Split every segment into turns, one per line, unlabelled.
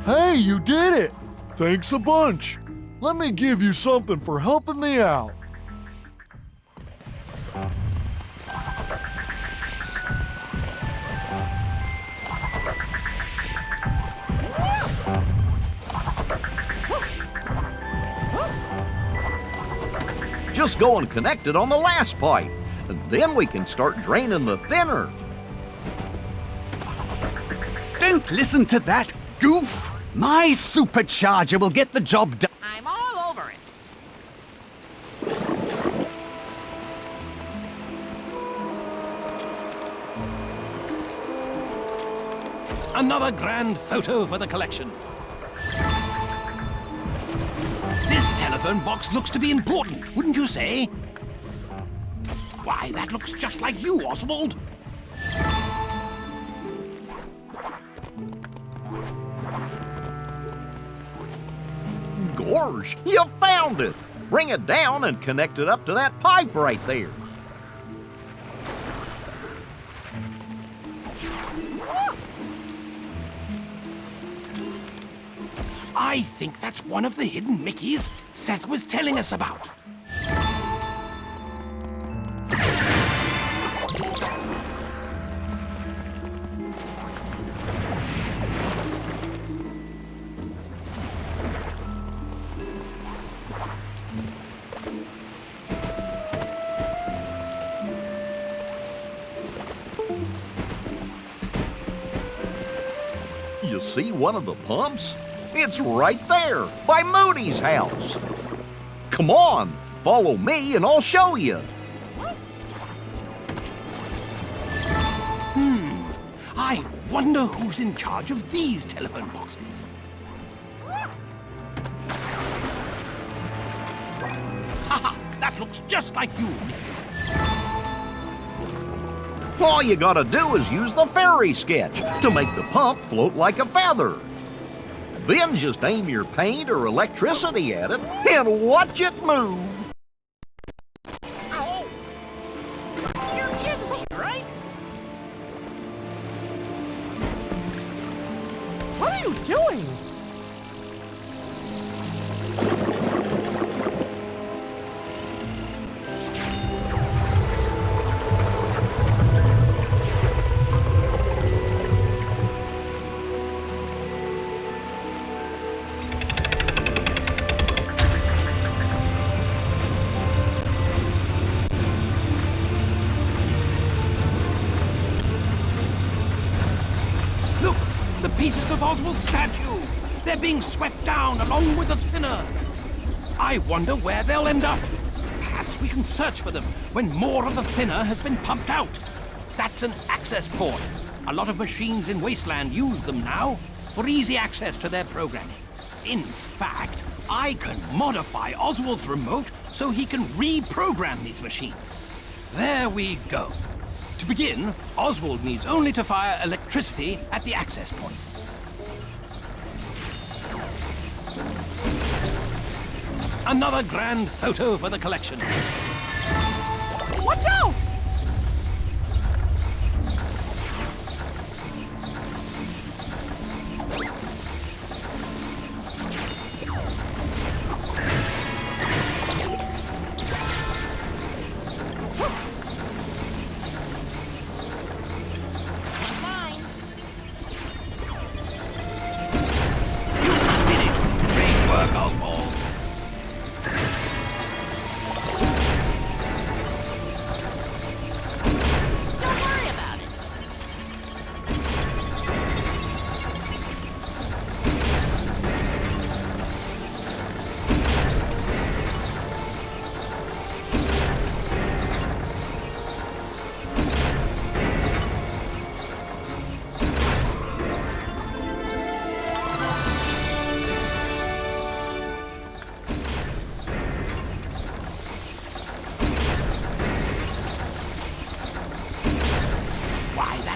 Hey, you did it! Thanks a bunch. Let me give you something for helping me out.
Just go and connect it on the last pipe, and then we can start draining the thinner.
Don't listen to that goof! My supercharger will get the job done.
I'm all over it.
Another grand photo for the collection. This telephone box looks to be important, wouldn't you say? Why, that looks just like you, Oswald.
Gorge, you found it! Bring it down and connect it up to that pipe right there.
I think that's one of the hidden Mickeys Seth was telling us about.
You see one of the pumps? It's right there, by Moody's house. Come on, follow me and I'll show you.
I wonder who's in charge of these telephone boxes. Haha, that looks just like you, Mickey.
All you gotta do is use the fairy sketch to make the pump float like a feather. Then just aim your paint or electricity at it and watch it move.
Oh. You're kidding me, right? What are you doing?
Pieces of Oswald's statue. They're being swept down along with the thinner. I wonder where they'll end up. Perhaps we can search for them when more of the thinner has been pumped out. That's an access port. A lot of machines in Wasteland use them now for easy access to their programming. In fact, I can modify Oswald's remote so he can reprogram these machines. There we go. To begin, Oswald needs only to fire electricity at the access point. Another grand photo for the collection.
Watch out!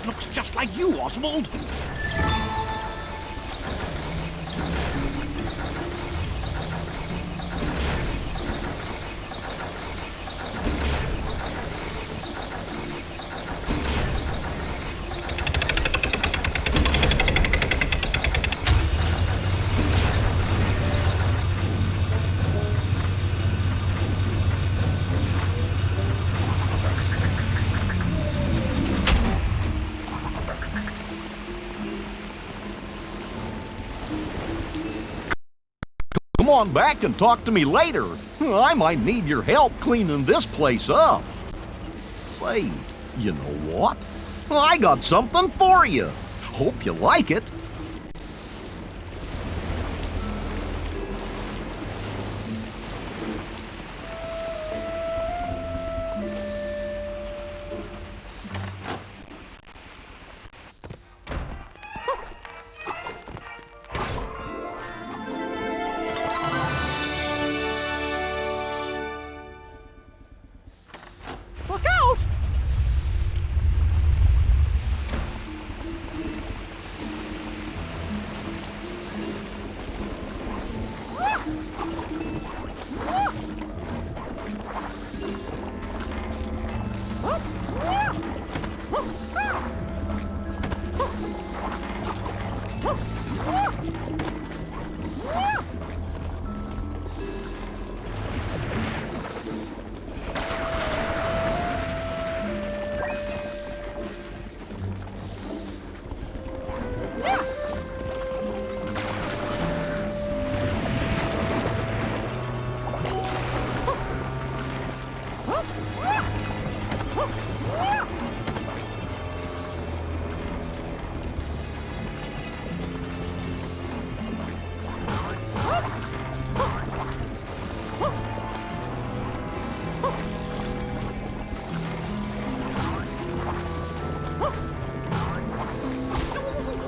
Looks just like you, Oswald.
come on back and talk to me later. I might need your help cleaning this place up. Say, you know what? I got something for you. Hope you like it.
Look out!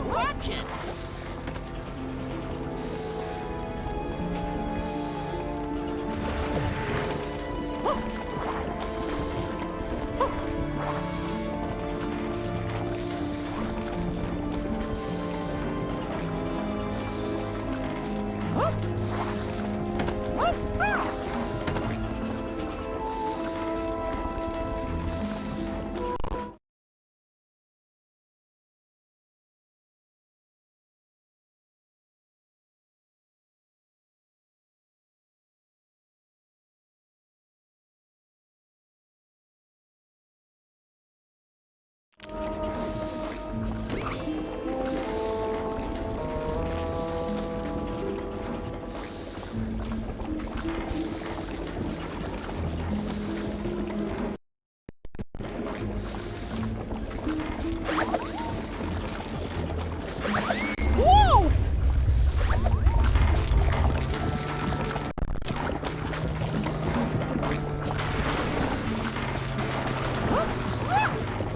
Watch it! Whoa!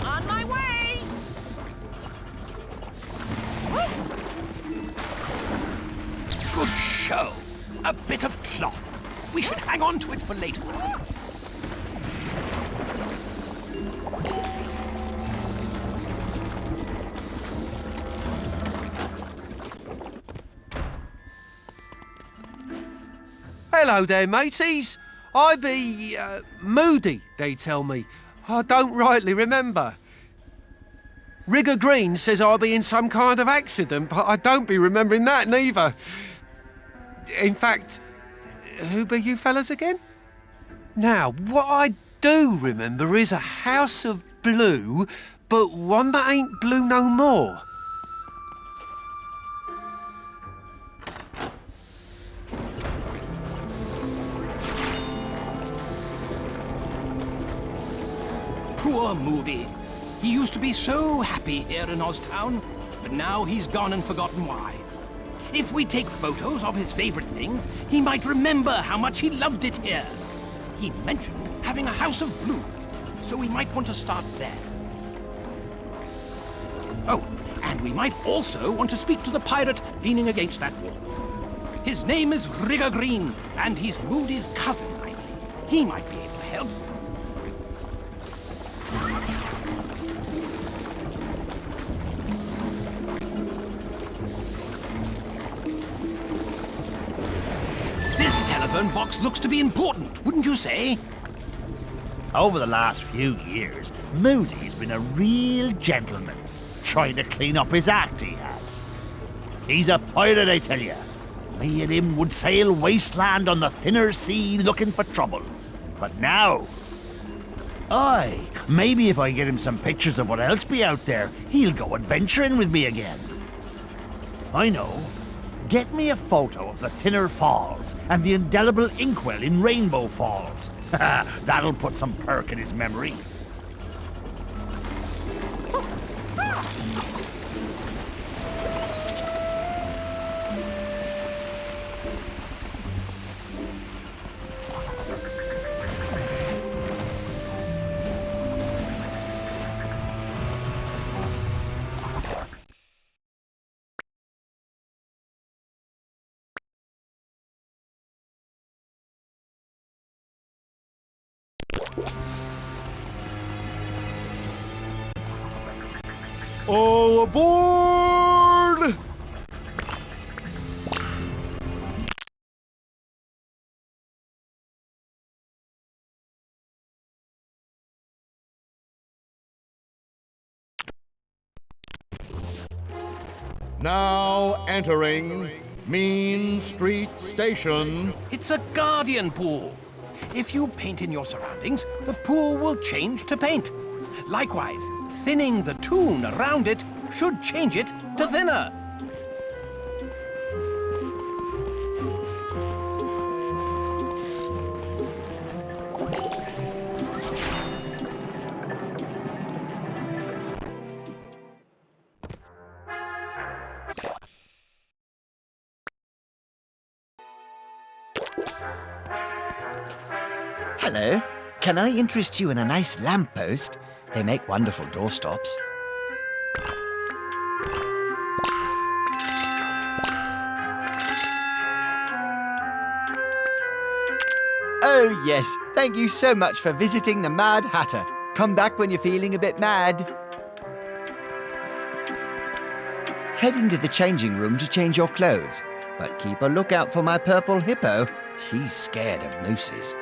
On my way!
Good show. A bit of cloth. We should hang on to it for later.
Hello there, mateys. I be, moody, they tell me. I don't rightly remember. Rigger Green says I be in some kind of accident, but I don't be remembering that neither. In fact, who be you fellas again? Now, what I do remember is a house of blue, but one that ain't blue no more.
Poor Moody. He used to be so happy here in OsTown, but now he's gone and forgotten why. If we take photos of his favorite things, he might remember how much he loved it here. He mentioned having a house of blue, so we might want to start there. Oh, and we might also want to speak to the pirate leaning against that wall. His name is Rigger Green, and he's Moody's cousin, I believe. He might be able to help. This telephone box looks to be important, wouldn't you say?
Over the last few years, Moody's been a real gentleman, trying to clean up his act, he has. He's a pirate, I tell you. Me and him would sail wasteland on the thinner sea looking for trouble. But now... Aye, maybe if I get him some pictures of what else be out there, he'll go adventuring with me again. I know. Get me a photo of the Thinner Falls and the indelible inkwell in Rainbow Falls. That'll put some perk in his memory.
All aboard! Now entering Mean Street Station.
It's a guardian pool. If you paint in your surroundings, the pool will change to paint. Likewise, thinning the toon around it should change it to thinner.
Hello. Can I interest you in a nice lamppost? They make wonderful doorstops. Oh, yes. Thank you so much for visiting the Mad Hatter. Come back when you're feeling a bit mad. Head into the changing room to change your clothes. But keep a lookout for my purple hippo. She's scared of mooses.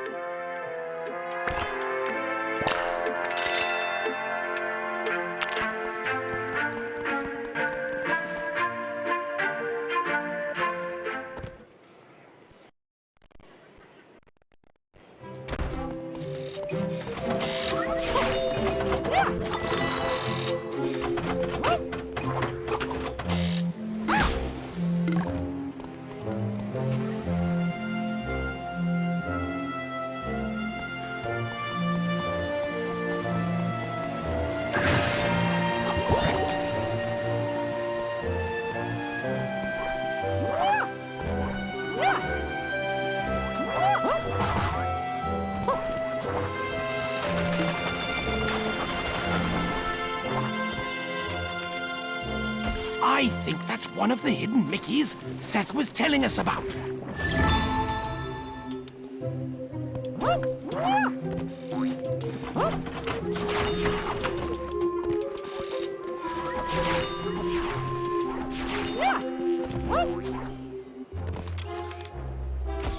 I think that's one of the hidden Mickeys Seth was telling us about.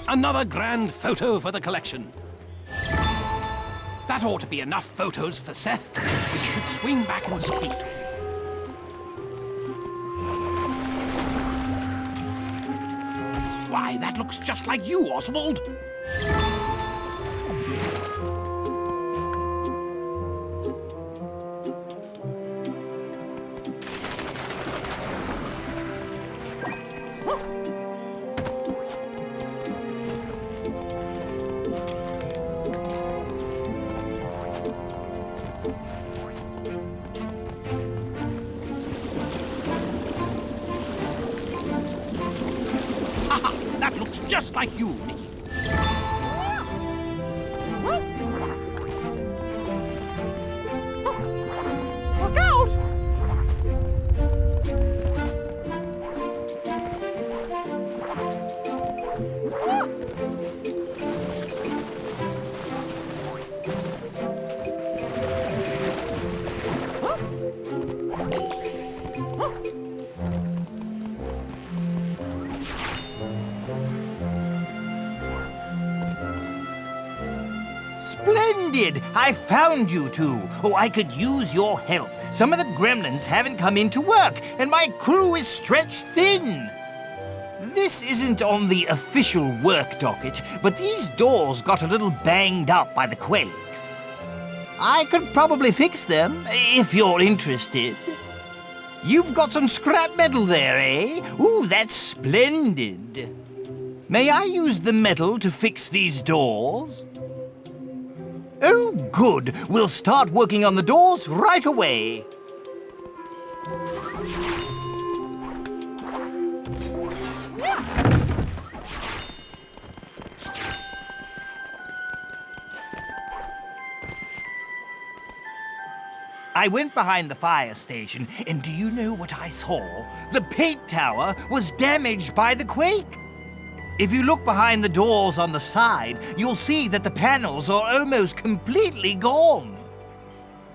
Another grand photo for the collection. That ought to be enough photos for Seth. We should swing back and speak to him. Why, that looks just like you, Oswald. That looks just like you, Mickey.
Look out!
Splendid! I found you two. Oh, I could use your help. Some of the gremlins haven't come into work, and my crew is stretched thin. This isn't on the official work docket, but these doors got a little banged up by the quakes. I could probably fix them, if you're interested. You've got some scrap metal there, eh? Ooh, that's splendid. May I use the metal to fix these doors? Oh, good. We'll start working on the doors right away. I went behind the fire station, and do you know what I saw? The paint tower was damaged by the quake. If you look behind the doors on the side, you'll see that the panels are almost completely gone.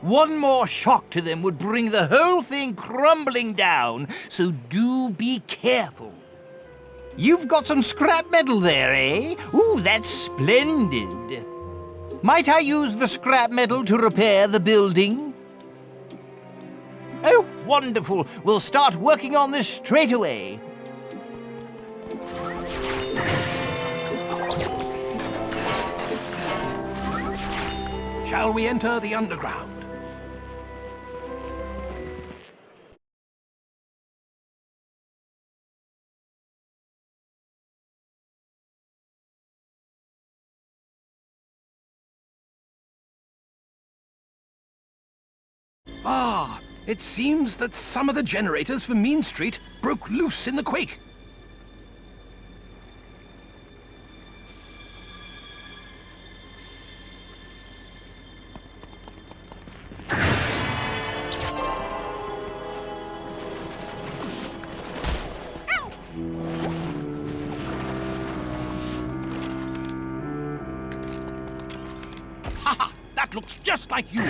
One more shock to them would bring the whole thing crumbling down, so do be careful. You've got some scrap metal there, eh? Ooh, that's splendid. Might I use the scrap metal to repair the building? Oh, wonderful. We'll start working on this straight away.
Shall we enter the underground? Ah, it seems that some of the generators for Mean Street broke loose in the quake. Haha, that looks just like you.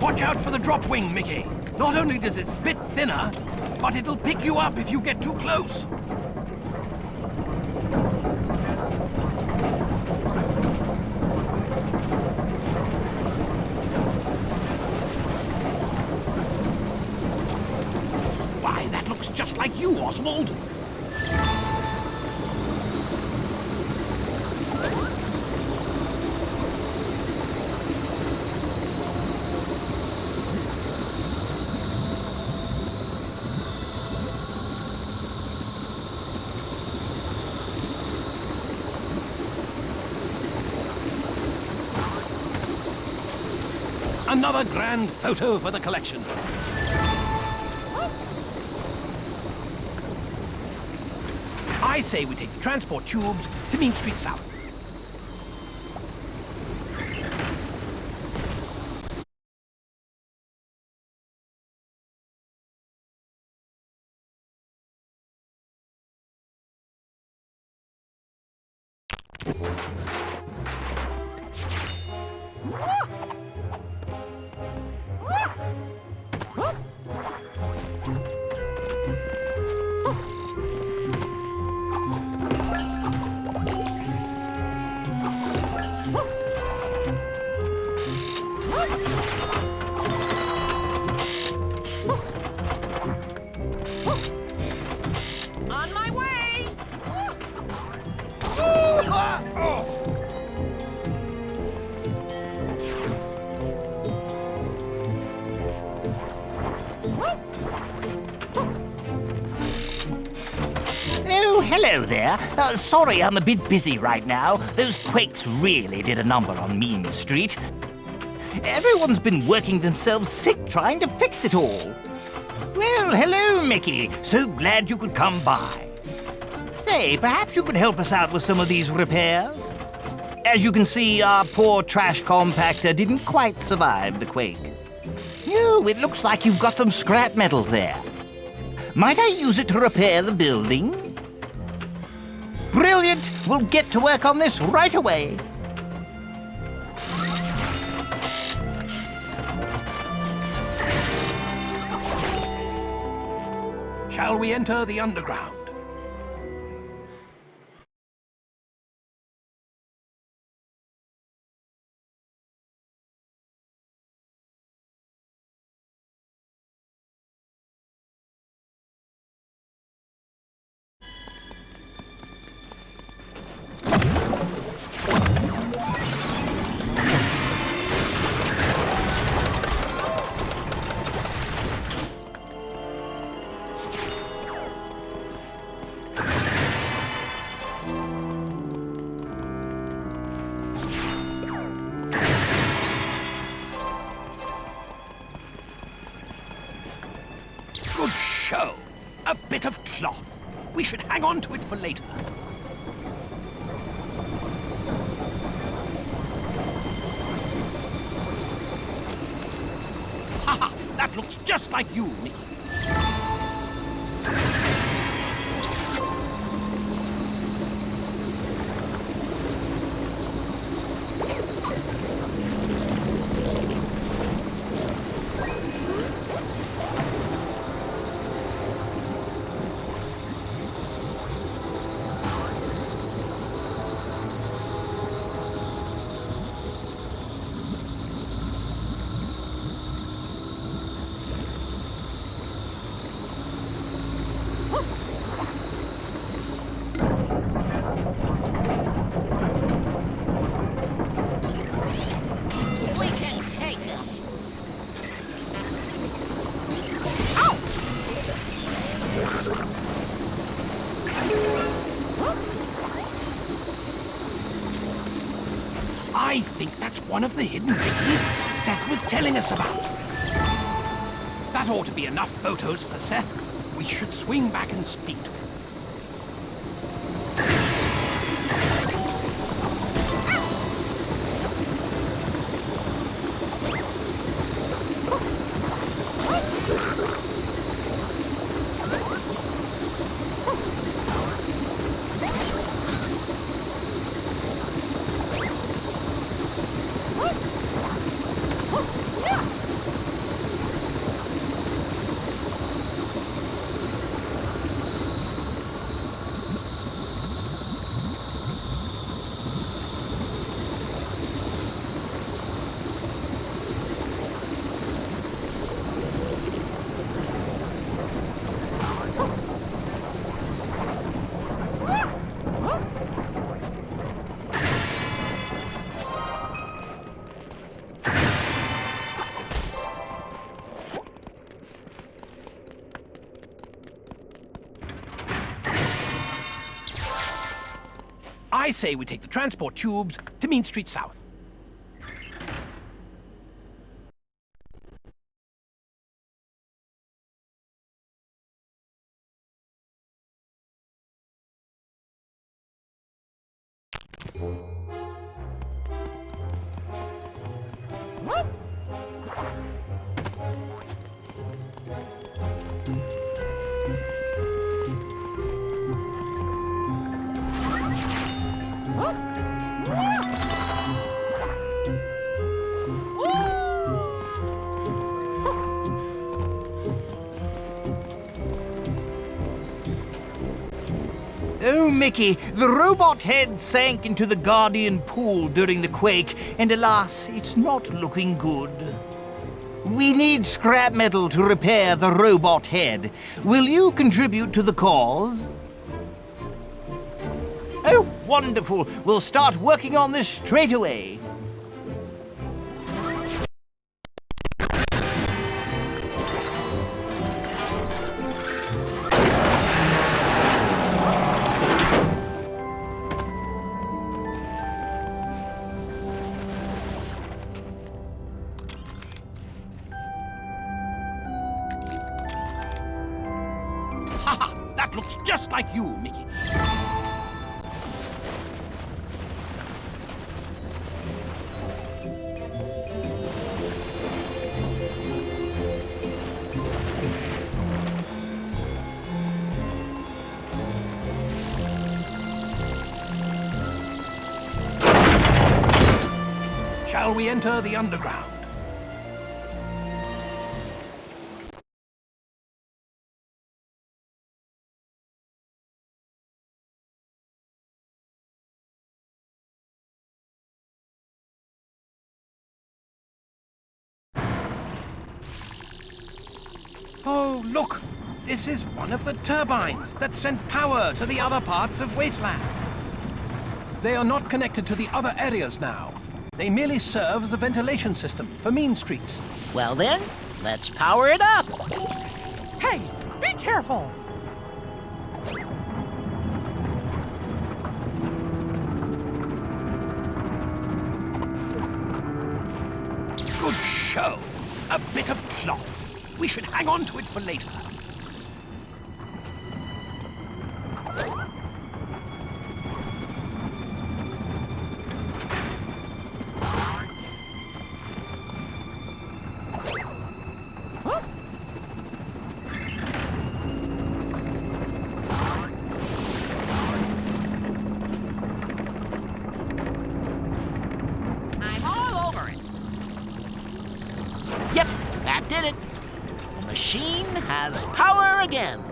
Watch out for the drop wing, Mickey. Not only does it spit thinner, but it'll pick you up if you get too close. Why, that looks just like you, Oswald. Another grand photo for the collection. I say we take the transport tubes to Mean Street South.
Oh, hello there. Sorry, I'm a bit busy right now. Those quakes really did a number on Mean Street. Everyone's been working themselves sick trying to fix it all. Well, hello, Mickey. So glad you could come by. Say, perhaps you could help us out with some of these repairs? As you can see, our poor trash compactor didn't quite survive the quake. Oh, it looks like you've got some scrap metal there. Might I use it to repair the building? Brilliant! We'll get to work on this right away.
Shall we enter the underground? Good show. A bit of cloth. We should hang on to it for later. Haha! That looks just like you, Nicky. I think that's one of the hidden biggies Seth was telling us about. That ought to be enough photos for Seth. We should swing back and speak to him. I say we take the transport tubes to Mean Street South.
Oh, Mickey, the robot head sank into the Guardian pool during the quake, and alas, it's not looking good. We need scrap metal to repair the robot head. Will you contribute to the cause? Oh, wonderful. We'll start working on this straight away.
That looks just like you, Mickey. Shall we enter the underground? Oh, look! This is one of the turbines that sent power to the other parts of Wasteland. They are not connected to the other areas now. They merely serve as a ventilation system for mean streets.
Well then, let's power it up.
Hey, be careful!
Good show. A bit of cloth. We should hang on to it for later.
I'm all over it. Yep, that did it. The machine has power again.